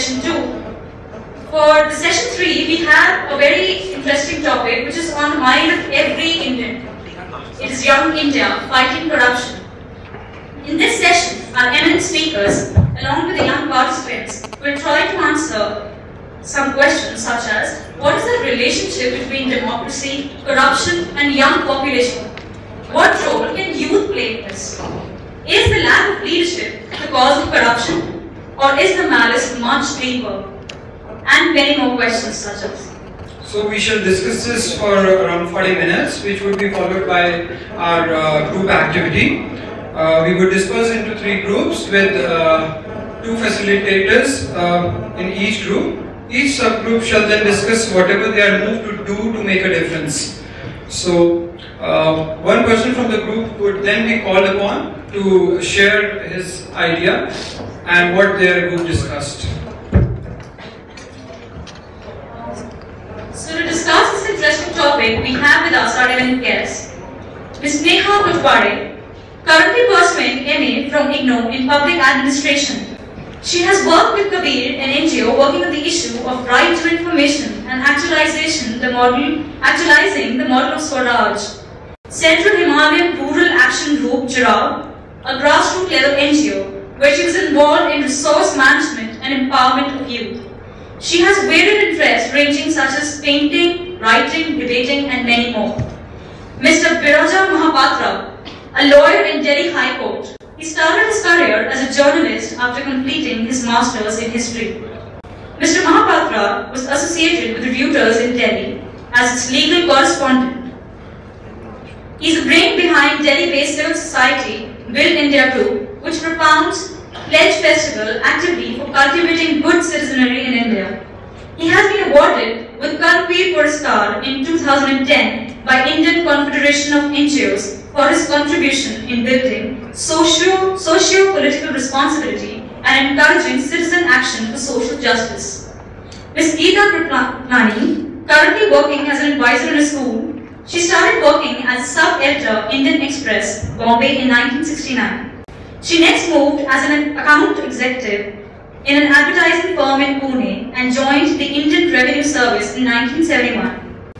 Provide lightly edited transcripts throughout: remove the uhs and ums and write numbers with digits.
session 2. For the session 3, we have a very interesting topic which is on the mind of every Indian. It is Young India Fighting Corruption. In this session, our eminent speakers, along with the young participants, will try to answer some questions such as, what is the relationship between democracy, corruption and young population? What role can youth play in this? Is the lack of leadership the cause of corruption, or is the malice much deeper? And many more questions such as. So we shall discuss this for around 40 minutes, which would be followed by our group activity. We would disperse into 3 groups with 2 facilitators in each group. Each subgroup shall then discuss whatever they are moved to do to make a difference. So one person from the group would then be called upon to share his idea and what their group discussed. So to discuss this interesting topic, we have with us our eminent guest, Ms. Neha Gujbade, currently pursuing MA from IGNOU in Public Administration. She has worked with Kabir, an NGO working on the issue of right to information and actualizing the model of Swaraj. Central Himalayan Rural Action Group, Jurab, a grassroots level NGO, where she was involved in resource management and empowerment of youth. She has varied interests ranging such as painting, writing, debating and many more. Mr. Biraja Mahapatra, a lawyer in Delhi High Court. He started his career as a journalist after completing his Masters in History. Mr. Mahapatra was associated with Reuters in Delhi as its legal correspondent. He is the brain behind Delhi-based civil society Build India Group, which propounds Pledge Festival actively for cultivating good citizenry in India. He has been awarded with Karmveer Puraskar in 2010 by Indian Confederation of NGOs for his contribution in building socio-political responsibility and encouraging citizen action for social justice. Ms. Geeta Kriplani, currently working as an advisor in a school, she started working as a sub-editor Indian Express, Bombay in 1969. She next moved as an account executive in an advertising firm in Pune and joined the Indian Revenue Service in 1971.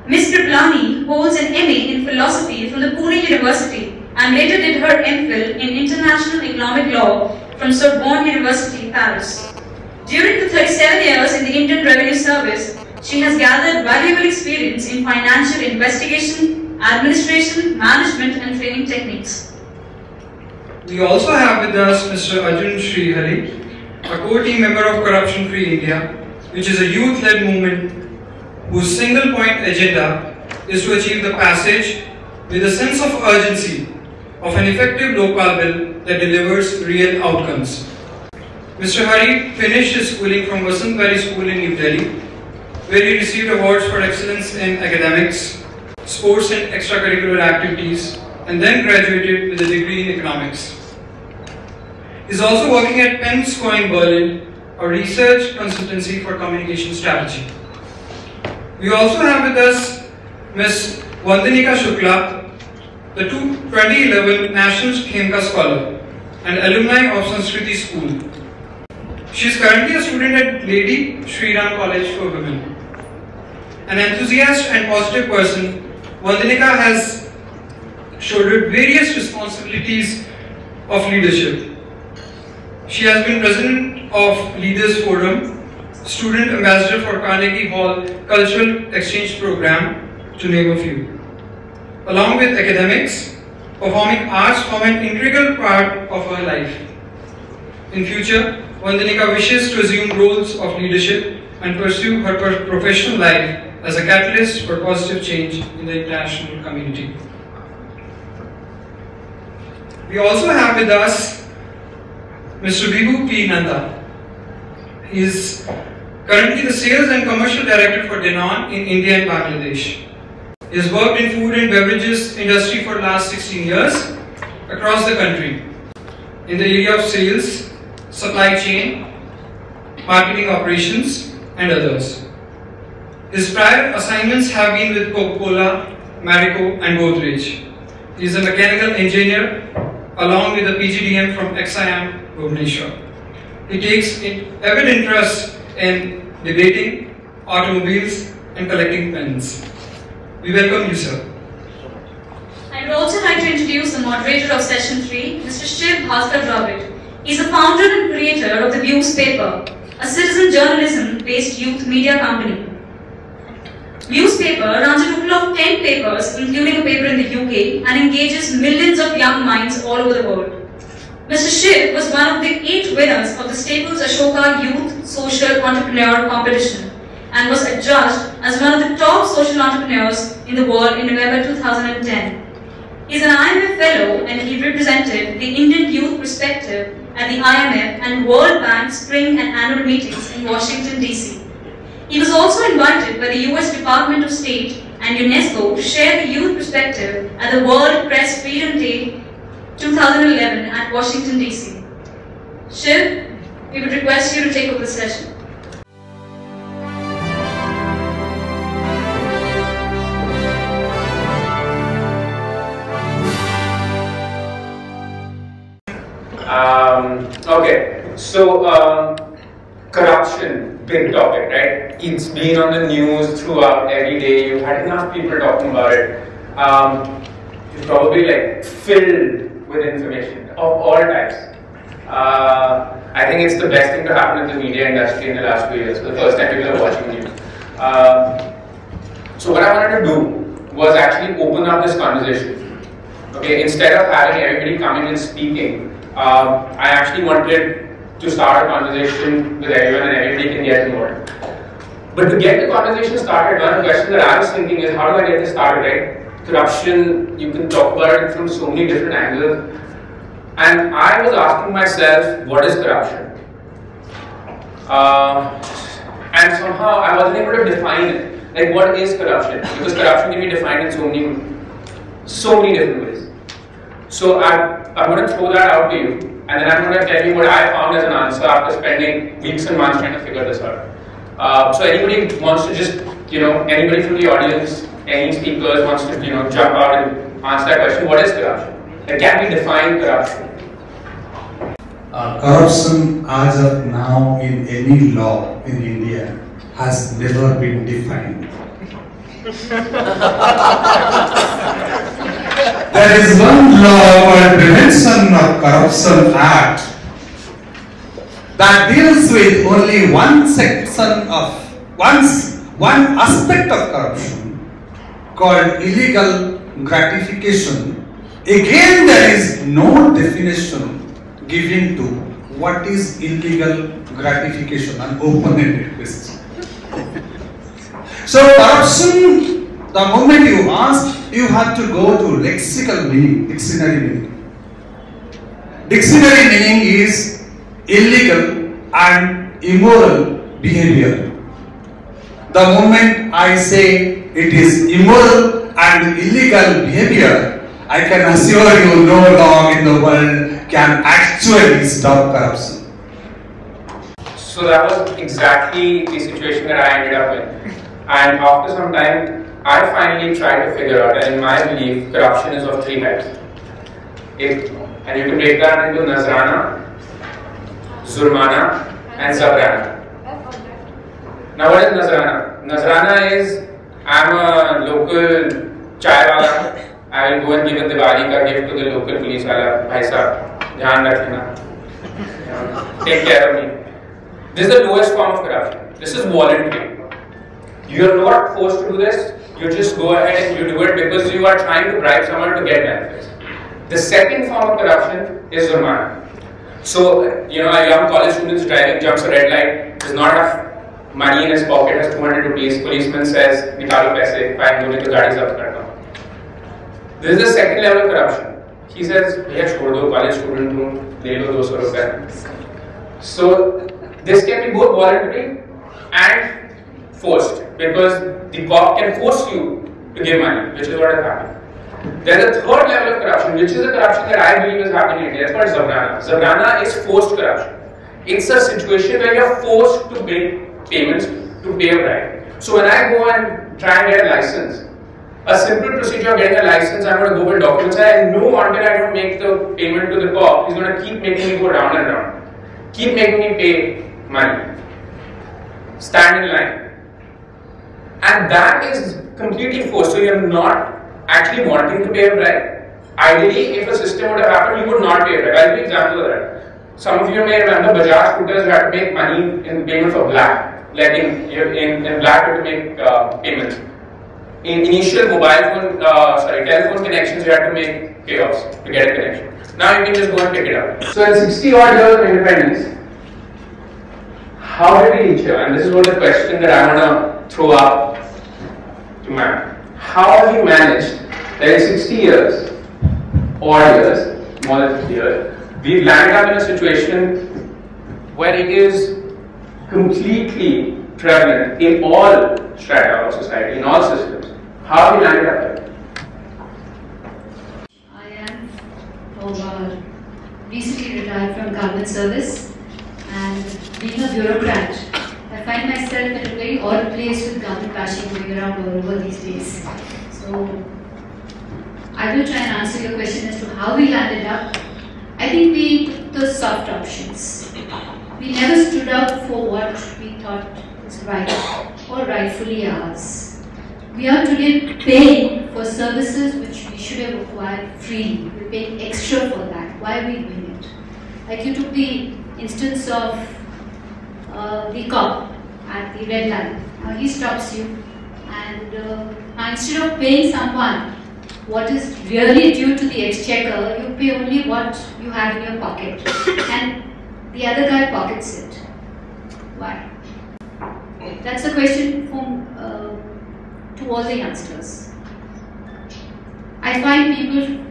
Ms. Kriplani holds an MA in philosophy from the Pune University and later did her MPhil in International Economic Law from Sorbonne University, Paris. During the 37 years in the Indian Revenue Service, she has gathered valuable experience in financial investigation, administration, management and training techniques. We also have with us Mr. Arjun Srihari, a core team member of Corruption Free India, which is a youth-led movement whose single point agenda is to achieve the passage with a sense of urgency of an effective local bill that delivers real outcomes. Mr. Hari finished his schooling from Vasant Bari School in New Delhi, where he received awards for excellence in academics, sports and extracurricular activities, and then graduated with a degree in economics. He is also working at Penn Co. in Berlin, a research consultancy for communication strategy. We also have with us Ms. Vandanika Shukla, the 2011 National Khemka Scholar and alumni of Sanskriti School. She is currently a student at Lady Shri Ram College for Women. An enthusiast and positive person, Vandanika has shouldered various responsibilities of leadership. She has been president of Leaders Forum, student ambassador for Carnegie Hall Cultural Exchange Program, to name a few. Along with academics, performing arts form an integral part of her life. In future, Vandanika wishes to assume roles of leadership and pursue her professional life as a catalyst for positive change in the international community. We also have with us Mr. Vibhu P. Nanda. He is currently the Sales and Commercial Director for Danone in India and Bangladesh. He has worked in food and beverages industry for the last 16 years across the country in the area of sales, supply chain, marketing operations and others. His prior assignments have been with Coca-Cola, Marico and Godrej. He is a mechanical engineer along with a PGDM from XIM Bhubaneswar. he takes avid interest in debating, automobiles, and collecting pens. We welcome you, sir. I would also like to introduce the moderator of session 3, Mr. Shiv Bhaskar Dravid. He is the founder and creator of the Views paper, a citizen journalism-based youth media company. Views paper runs a total of 10 papers, including a paper in the UK, and engages millions of young minds all over the world. Mr. Shiv was one of the 8 winners of the Staples Ashoka Youth Social Entrepreneur Competition and was adjudged as one of the top social entrepreneurs in the world in November 2010. He is an IMF Fellow and he represented the Indian youth perspective at the IMF and World Bank spring and annual meetings in Washington, D.C. He was also invited by the US Department of State and UNESCO to share the youth perspective at the World Press Freedom Day 2011 at Washington, D.C. Shiv, we would request you to take over the session. Okay, so corruption, big topic, right? It's been on the news throughout every day. You've had enough people talking about it. You're probably like filled with information of all types. I think it's the best thing to happen in the media industry in the last few years. The first time people are watching news. So what I wanted to do was actually open up this conversation. Okay, instead of having everybody coming and speaking, I actually wanted to start a conversation with everyone and everybody can get involved. But to get the conversation started, one of the questions that I was thinking is, how do I get this started, right? Corruption, you can talk about it from so many different angles. And I was asking myself, what is corruption? And somehow I wasn't able to define it. Like, what is corruption? Because corruption can be defined in so many different ways. So I'm going to throw that out to you, and then I'm going to tell you what I found as an answer after spending weeks and months trying to figure this out. So anybody wants to just, anybody from the audience, any speakers wants to, jump out and answer that question, what is corruption? Like, can we define corruption? Corruption as of now in any law in India has never been defined. There is one law called Prevention of Corruption Act that deals with only one section of one aspect of corruption called illegal gratification. Again, there is no definition given to what is illegal gratification, an open-ended question. So corruption, the moment you ask, you have to go to lexical meaning, dictionary meaning. Dictionary meaning is illegal and immoral behavior. The moment I say it is immoral and illegal behavior, I can assure you no law in the world can actually stop corruption. So that was exactly the situation that I ended up in. And after some time, I finally tried to figure out, and in my belief, corruption is of 3 types. And you can break that into Nazrana, Zurmana, and Zabrana. Now what is Nazrana? Nazrana is, I'm a local chai wala, I will go and give a Diwali ka gift to the local police wala, bhai sahab, dhyan rakhna, take care of me. This is the lowest form of corruption. This is voluntary. You are not forced to do this. You just go ahead and you do it because you are trying to bribe someone to get benefits. The second form of corruption is Zurmana. So, a young college student is driving, jumps a red light, there's not enough money in his pocket, has 200 rupees, policeman says, nikalo paise, fine, done to gaadi zabt karta. This is the second level of corruption. He says, bhaiya chhod do, college student hu, le lo 200 rupees. So, this can be both voluntary and forced, because the cop can force you to give money, which is what has happened. There is a third level of corruption, which is a corruption that I believe is happening in India. It's called Zabrana. Zabrana is forced corruption. It's a situation where you are forced to make payments to pay a bribe. So when I go and try and get a license, a simple procedure of getting a license, I'm going to go with documents, and I know until I don't make the payment to the cop, he's going to keep making me go round and round. keep making me pay money, stand in line. And that is completely forced. So you're not actually wanting to pay a bribe. Ideally, if a system would have happened, you would not pay a bribe. I'll give you an example of that. Some of you may remember Bajaj scooters had to make money in payment for black. Like in black, you had to make payments. In initial telephone connections, you had to make payoffs to get a connection. Now you can just go and pick it up. So in 60 odd years of independence, how did we reach here? And this is what the question that I want to throw up to man. How have we managed that in 60 years, odd years, more than 50 years, we've landed up in a situation where it is completely prevalent in all strata of society, in all systems. How have we landed up there? I am recently retired from government service, and being a bureaucrat, I find myself in a very odd place with government bashing going around all over these days. So I will try and answer your question as to how we landed up. I think we took the soft options. We never stood up for what we thought was right or rightfully ours. We are today paying for services which we should have acquired freely. We're paying extra for that. Why are we doing it? Like you took the instance of the cop at the red light. He stops you, and instead of paying someone what is really due to the exchequer, you pay only what you have in your pocket, and the other guy pockets it. Why? That's a question to all the youngsters. I find people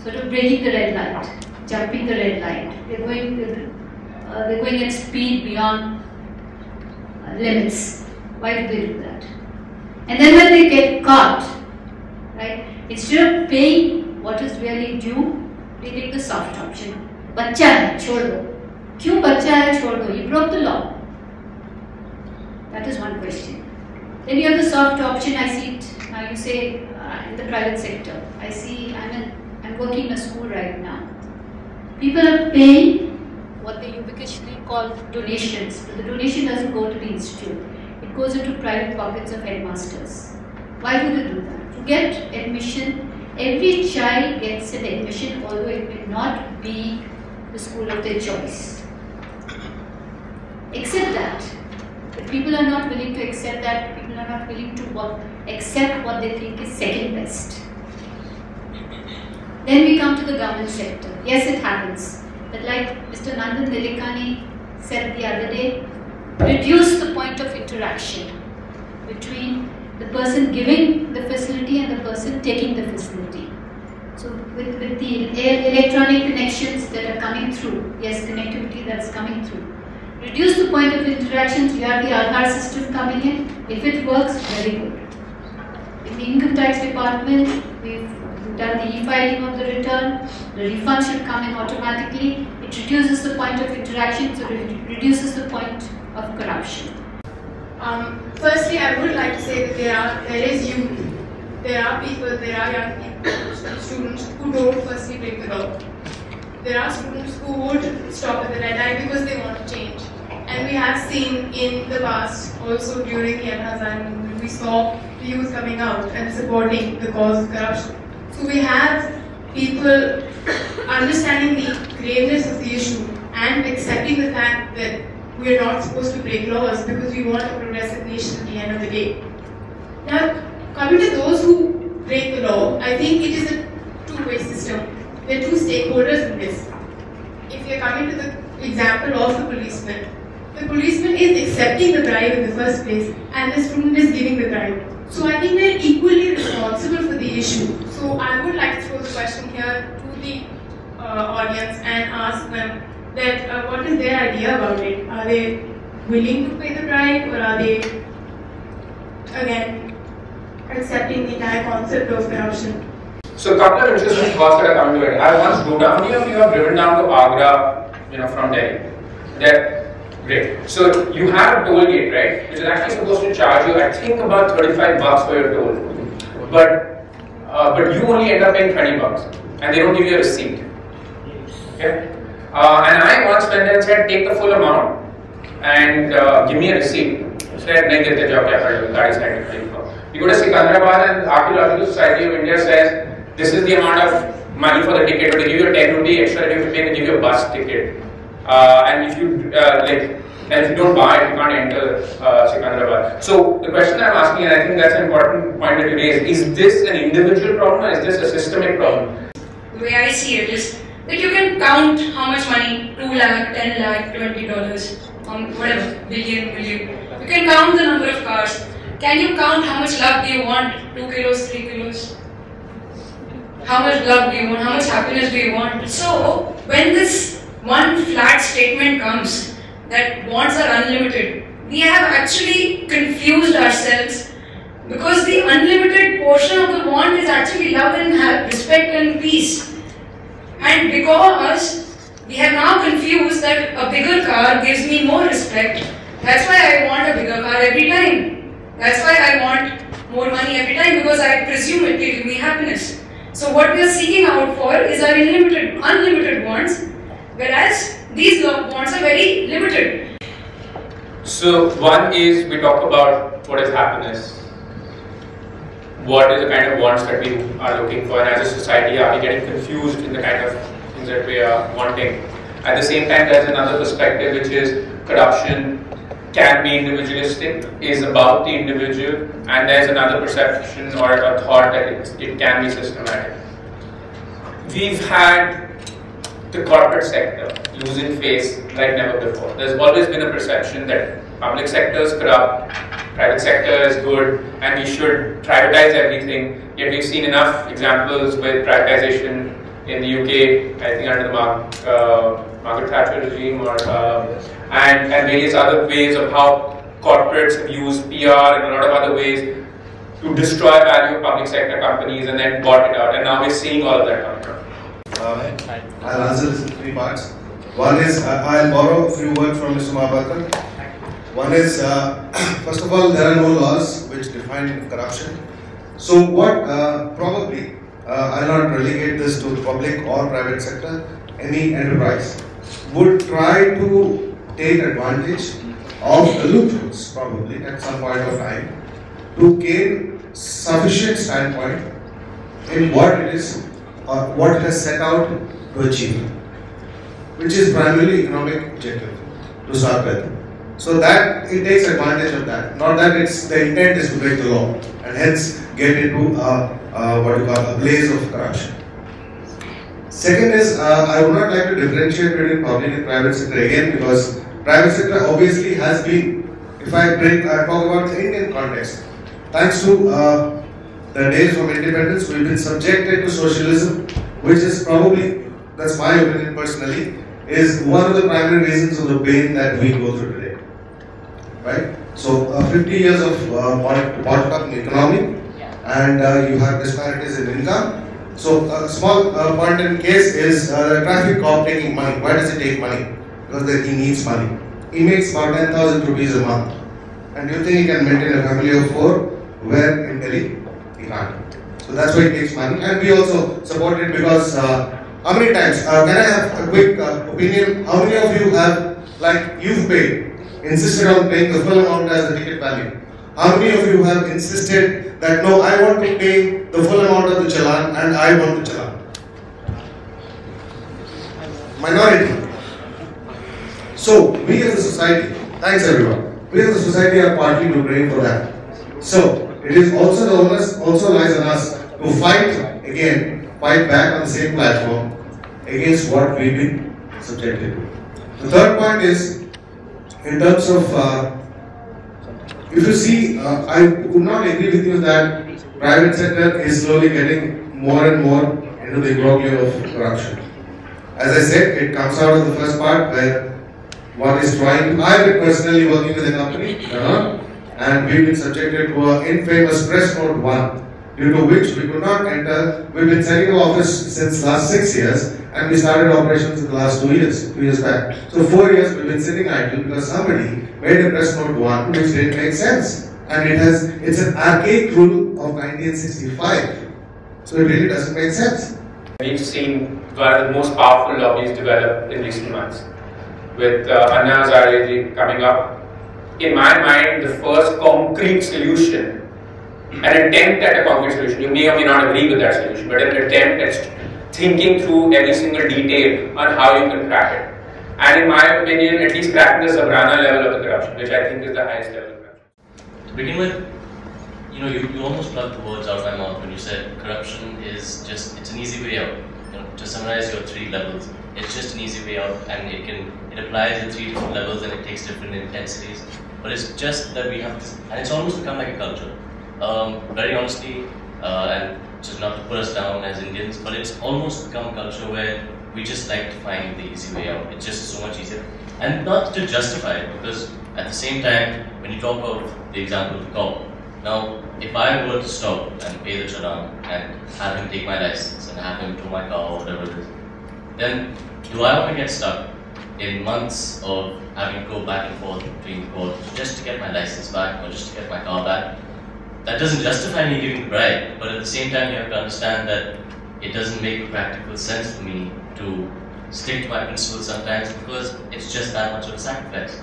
sort of breaking the red light, jumping the red light. They're going at speed beyond limits. Why do they do that? And then when they get caught, right, instead of paying what is really due, they take the soft option. Bachcha hai, chhod do. Kyun bachcha hai, chhod do? You broke the law. That is one question. Then you have the soft option. I see it. You say in the private sector. I see. I'm working in a school right now. People are paying what they ubiciously call donations, but the donation doesn't go to the institute. It goes into private pockets of headmasters. Why do they do that? To get admission, every child gets an admission, although it may not be the school of their choice. Except that. But people are not willing to accept that. People are not willing to accept what they think is second best. Then we come to the government sector. Yes, it happens. But like Mr. Nandan Nilekani said the other day, reduce the point of interaction between the person giving the facility and the person taking the facility. So with the electronic connections that are coming through, yes, connectivity that's coming through. Reduce the point of interactions. You have the Aadhaar system coming in. If it works, very good. In the income tax department, we've done the e-filing of the return. The refund should come in automatically. It reduces the point of interaction, so it reduces the point of corruption. Firstly, I would like to say that there is youth. There are people, there are young people, students who don't firstly break the law. There are students who would stop at the red light because they want to change. And we have seen in the past, also during the Al-Hazan movement, we saw the youth coming out and supporting the cause of corruption. So we have people understanding the graveness of the issue and accepting the fact that we are not supposed to break laws because we want a progressive nation at the end of the day. Now, coming to those who break the law, I think it is a two-way system. There are two stakeholders in this. If you are coming to the example of the policeman is accepting the bribe in the first place and the student is giving the bribe. So I think they are equally responsible for the issue. So I would like to throw the question here to the audience and ask them that what is their idea about it? Are they willing to pay the bribe, or are they again accepting the entire concept of corruption? So a couple of interesting thoughts that are coming to it. I once drove down, you have driven down to Agra, from Delhi. Great. So you have a toll gate, right? Which is actually supposed to charge you, I think, about $35 for your toll. But you only end up paying $20, and they don't give you a receipt. Okay. And I once went there and said, take the full amount and give me a receipt. Said, nahi dete jao, kya kar lo, gaadi side mein khadi. You go to Sikandrabad and Archaeological Society of India says, this is the amount of money for the ticket, but they give you a 10 rupee extra if you pay, they give you a bus ticket. And if you and if you don't buy it, you can't enter Sikandrabad. So the question I'm asking, and I think that's an important point that you raised, is this an individual problem or is this a systemic problem? The way I see it is that you can count how much money, 2 lakh, 10 lakh, $20, whatever, billion, million. You can count the number of cars. Can you count how much love do you want? 2 kilos, 3 kilos? How much love do you want? How much happiness do you want? So, when this one flat statement comes that wants are unlimited, we have actually confused ourselves because the unlimited portion of the want is actually love and respect and peace. And because we have now confused that a bigger car gives me more respect, that's why I want a bigger car every time. That's why I want more money every time, because I presume it will give me happiness. So what we are seeking out for is our unlimited wants, whereas these wants are very limited. So one is we talk about what is happiness, what is the kind of wants that we are looking for, and as a society are we getting confused in the kind of things that we are wanting. At the same time, there's another perspective which is corruption can be individualistic, is about the individual, and there's another perception or a thought that it can be systematic. We've had the corporate sector losing face like never before. There's always been a perception that public sector is corrupt, private sector is good, and we should privatize everything. Yet we've seen enough examples with privatization in the UK, I think under the Margaret Thatcher regime, or and various other ways of how corporates have used PR and a lot of other ways to destroy value of public sector companies and then bought it out. And now we're seeing all of that coming up. I'll answer this in 3 parts. One is, I'll borrow a few words from Mr. Mahapatra. One is, first of all, there are no laws which define corruption. So what probably, I'll not relegate this to the public or private sector, any enterprise would try to take advantage of the loopholes probably at some point of time to gain sufficient standpoint in what it is or what it has set out to achieve, which is primarily economic objective to start with. So that it takes advantage of that, not that the intent is to break the law and hence get into what you call a blaze of corruption. Second is, I would not like to differentiate between public and private sector again, because private sector obviously has been, if I talk about the Indian context, thanks to the days of independence, we've been subjected to socialism, which is probably, that's my opinion personally, is one of the primary reasons of the pain that we go through today. Right? So 50 years of bottom-up economy, and you have disparities in income. So a small point in case is the traffic cop taking money. Why does he take money? Because he needs money. He makes about 10,000 rupees a month. And do you think he can maintain a family of 4? Where in Delhi? He can't. So that's why he takes money. And we also support it because how many times, can I have a quick opinion? How many of you have, like you've paid, insisted on paying the full amount as the ticket value? How many of you have insisted that no, I want to pay the full amount of the challan and I want the challan? Minority. So, we as a society, thanks everyone, we as a society are partly to blame for that. So, it is also the onus also lies on us to fight back on the same platform against what we've been subjected to. The third point is, in terms of if you see, I would not agree with you that private sector is slowly getting more and more into the imbroglio of corruption. As I said, it comes out of the first part where one is trying to, I've been personally working with a company, and we've been subjected to an infamous press note 1, due to which we could not enter. We've been setting up office since last 6 years, and we started operations in the last 2 years back. So 4 years we've been sitting idle because somebody made a press note 1 which didn't make sense. And it's an archaic rule of 1965. So it really doesn't make sense. We've seen one of the most powerful lobbies developed in recent months. With Anna Hazare coming up, in my mind, the first concrete solution, an attempt at a concrete solution, you may or may not agree with that solution, but an attempt at thinking through every single detail on how you can crack it. And in my opinion, at least cracking the Zabrana level of the corruption, which I think is the highest level of corruption. To begin with, you almost plucked the words out of my mouth when you said corruption is just, it's an easy way out. To summarize your 3 levels, it's just an easy way out, and it applies at 3 different levels and it takes different intensities. But it's just that we have this, and it's almost become like a culture. Very honestly, and just not to put us down as Indians, but it's almost become a culture where we just like to find the easy way out. It's just so much easier. And not to justify it, because at the same time, when you talk about the example of the cop, now, if I were to stop and pay the challan and have him take my license and have him tow my car or whatever it is, then do I want to get stuck in months of having to go back and forth between courts just to get my license back or just to get my car back? That doesn't justify me giving the bribe, but at the same time you have to understand that it doesn't make practical sense for me to stick to my principles sometimes because it's just that much of a sacrifice.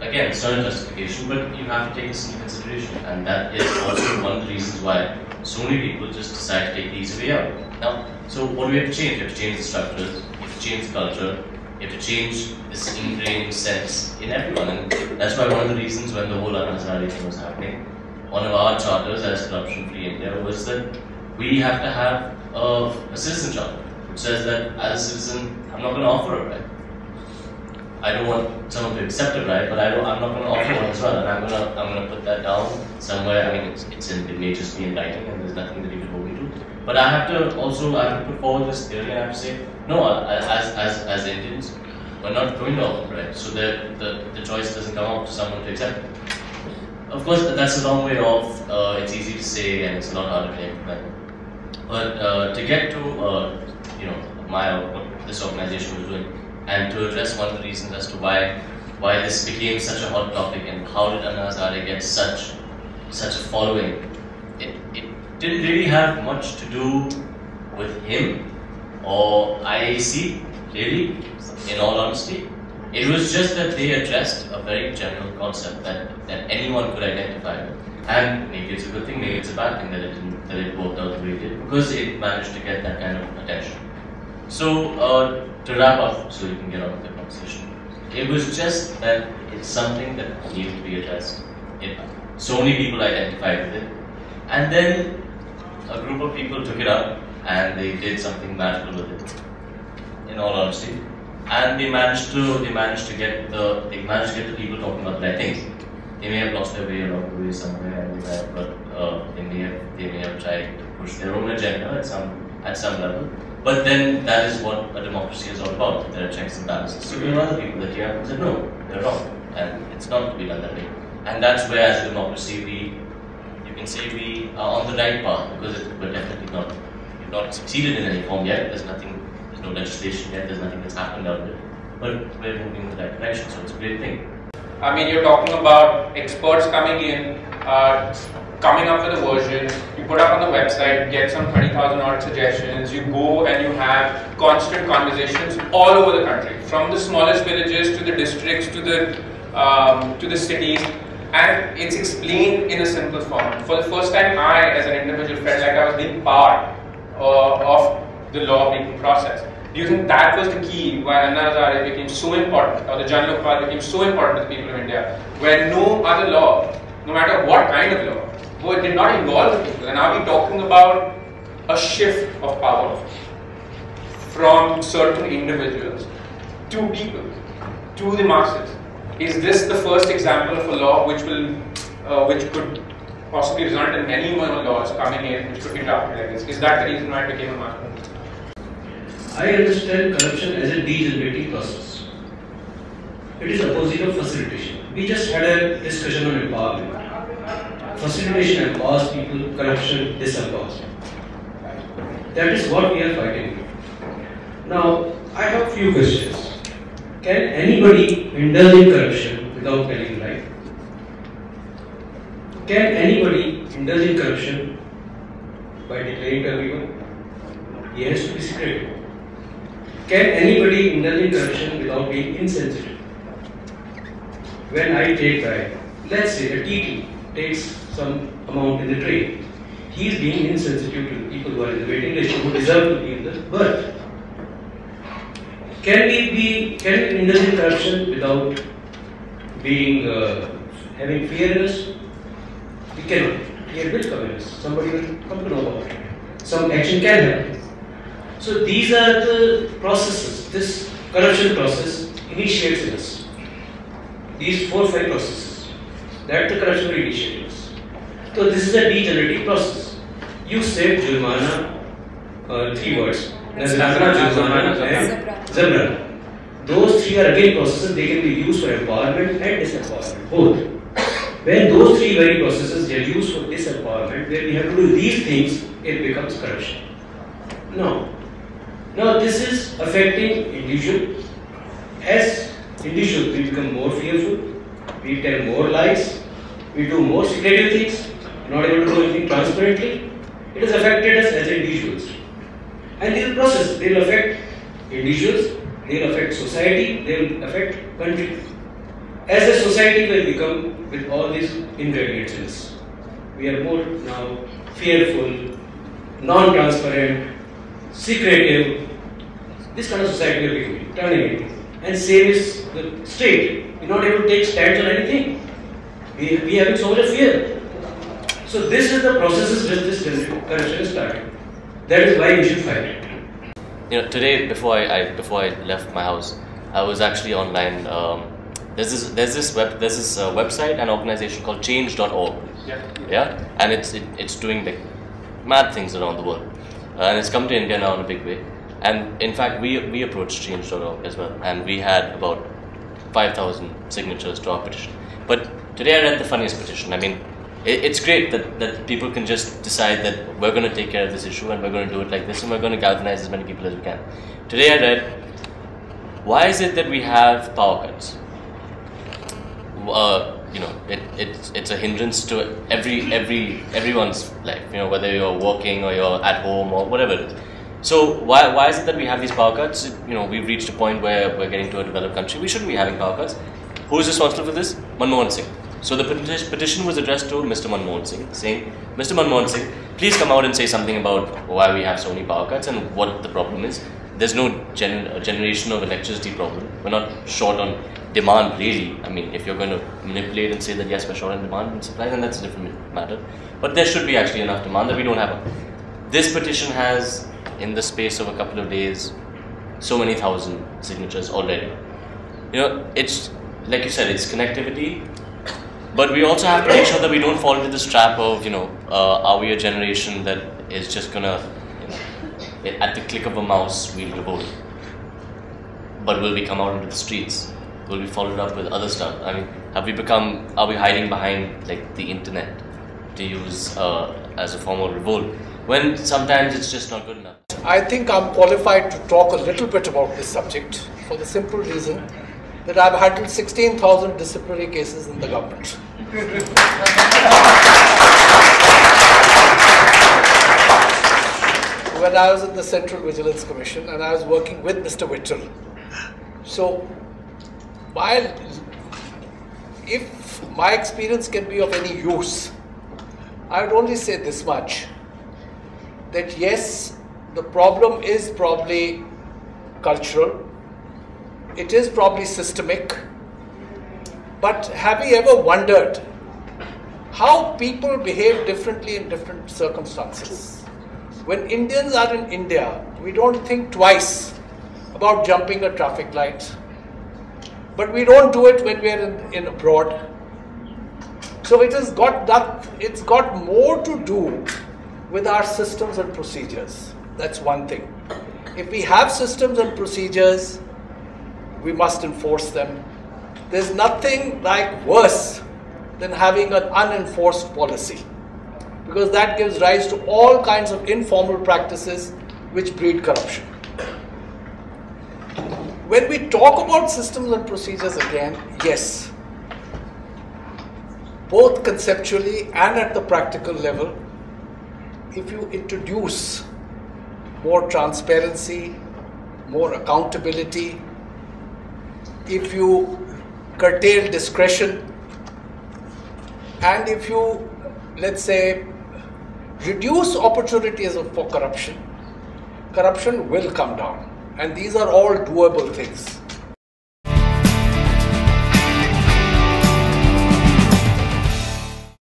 Again, it's not a justification, but you have to take this into consideration, and that is also one of the reasons why so many people just decide to take the easy way out. Now, so what do we have to change? You have to change the structures, you have to change the culture, you have to change this ingrained sense in everyone, and that's why one of the reasons when the whole Anna Hazare thing was happening, one of our charters as Corruption Free India was that we have to have a citizen charter, which says that as a citizen, I'm not going to offer a right. I don't want someone to accept it, right? But I'm not going to offer one as well, and I'm going to put that down somewhere. I mean, it may just be in writing, and there's nothing that you can hold me to. But I have to put forward this theory, and I have to say, no, as Indians, we're not going to offer, right? So the choice doesn't come up to someone to accept it. Of course, that's a long way off. It's easy to say, and it's a lot harder to implement. But to get to what this organization was doing, and to address one of the reasons as to why this became such a hot topic and how did Anna Hazare get such a following, it didn't really have much to do with him or IAC, really, in all honesty. It was just that they addressed a very general concept that anyone could identify with. And maybe it's a good thing, maybe it's a bad thing that it worked out the way it did, because it managed to get that kind of attention. So, to wrap up, so you can get on with the conversation, it was just that it's something that needed to be addressed. So many people identified with it, and then a group of people took it up and they did something magical with it, in all honesty. And they managed to get the people talking about the right things. They may have lost their way along the way somewhere, but they may have tried to push their own agenda at some level. But then that is what a democracy is all about. There are checks and balances. So there are other people that you have said no, they're wrong, and it's not to be done that way. And that's where, as a democracy, you can say we are on the right path, because we're definitely not. We've not succeeded in any form yet. There's no legislation yet. There's nothing that's happened out of it. But we're moving in the right direction, so it's a great thing. I mean, you're talking about experts coming in, coming up with a version, you put up on the website, get some 30,000 odd suggestions, you go and you have constant conversations all over the country, from the smallest villages to the districts to the cities, and it's explained in a simple form. For the first time, I, as an individual, felt like I was being part of the law-making process. Do you think that was the key why Anna Hazare became so important, or the Jan Lokpal became so important to the people of India, where no other law, no matter what kind of law, it did not involve the people? And are we talking about a shift of power from certain individuals to people, to the masses? Is this the first example of a law which could possibly result in many more laws coming in which could be drafted like this? Is that the reason why it became a mass movement? I understand corruption as a degenerating process. It is opposite of facilitation. We just had a discussion on empowerment. Facilitation empowers people, corruption disempowers. That is what we are fighting with. Now, I have a few questions. Can anybody indulge in corruption without telling a lie? Can anybody indulge in corruption by declaring to everyone? He has to be secret. Can anybody indulge in corruption without being insensitive? When I take back, let's say a TT takes some amount in the train, he is being insensitive to the people who are in the waiting list who deserve to be in the berth. Can we indulge in corruption without being having fear in us? We cannot. Fear will come in us. Somebody will come to know about it. Some action can happen. So these are the processes. This corruption process initiates in us. These 4 or 5 processes that the corruption will initiate in us. So this is a degenerative process. You said Jurmana, 3 words. Nazrana, Jurmana and Zabrana. Those 3 are again processes. They can be used for empowerment and disempowerment, both. When those 3 very processes get used for disempowerment, where we have to do these things, it becomes corruption. No. Now this is affecting individual. As individuals, we become more fearful, we tell more lies, we do more secretive things, not able to do anything transparently. It has affected us as individuals. And these processes, they will affect individuals, they will affect society, they will affect country. As a society will become with all these ingredients in us. We are more now fearful, non-transparent, secretive. This kind of society we are becoming, turning into. And same is the state. We are not able to take stands on anything. We are having so much of fear. So this is the processes which this corruption is starting. That is why we should fight it. You know, today before I left my house, I was actually online. There's this website and organization called Change.org. Yeah, and it's doing like mad things around the world, and it's come to India now in a big way. And in fact, we approached Change.org as well, and we had about 5,000 signatures to our petition. But today I read the funniest petition. I mean, it's great that people can just decide that we're going to take care of this issue and we're going to do it like this and we're going to galvanize as many people as we can. Today I read, why is it that we have power cuts? You know, it's a hindrance to everyone's life. You know, whether you're working or you're at home or whatever it is. So why is it that we have these power cuts? You know, we've reached a point where we're getting to a developed country. We shouldn't be having power cuts. Who is responsible for this? Manmohan Singh. So the petition was addressed to Mr. Manmohan Singh, saying, Mr. Manmohan Singh, please come out and say something about why we have so many power cuts and what the problem is. There's no generation of electricity problem. We're not short on demand, really. I mean, if you're going to manipulate and say that yes, we're short on demand and supply, then that's a different matter. But there should be actually enough demand that we don't have. This petition has, in the space of a couple of days, so many thousand signatures already. You know, it's, like you said, it's connectivity. But we also have to make sure that we don't fall into this trap of, you know, are we a generation that is just gonna, you know, at the click of a mouse, we'll revolt. But will we come out into the streets? Will we follow it up with other stuff? I mean, are we hiding behind, like, the internet to use as a form of revolt? When sometimes it's just not good enough. I think I'm qualified to talk a little bit about this subject for the simple reason that I've handled 16,000 disciplinary cases in the government. When I was in the Central Vigilance Commission and I was working with Mr. Vittal. So, if my experience can be of any use, I would only say this much, that yes, the problem is probably cultural, it is probably systemic, but have you ever wondered how people behave differently in different circumstances? When Indians are in India, we don't think twice about jumping a traffic light, but we don't do it when we are in abroad. So it's got more to do with our systems and procedures. That's one thing. If we have systems and procedures, we must enforce them. There's nothing like worse than having an unenforced policy, because that gives rise to all kinds of informal practices which breed corruption. When we talk about systems and procedures again, yes, both conceptually and at the practical level, if you introduce more transparency, more accountability, if you curtail discretion, and if you, let's say, reduce opportunities for corruption, corruption will come down. And these are all doable things.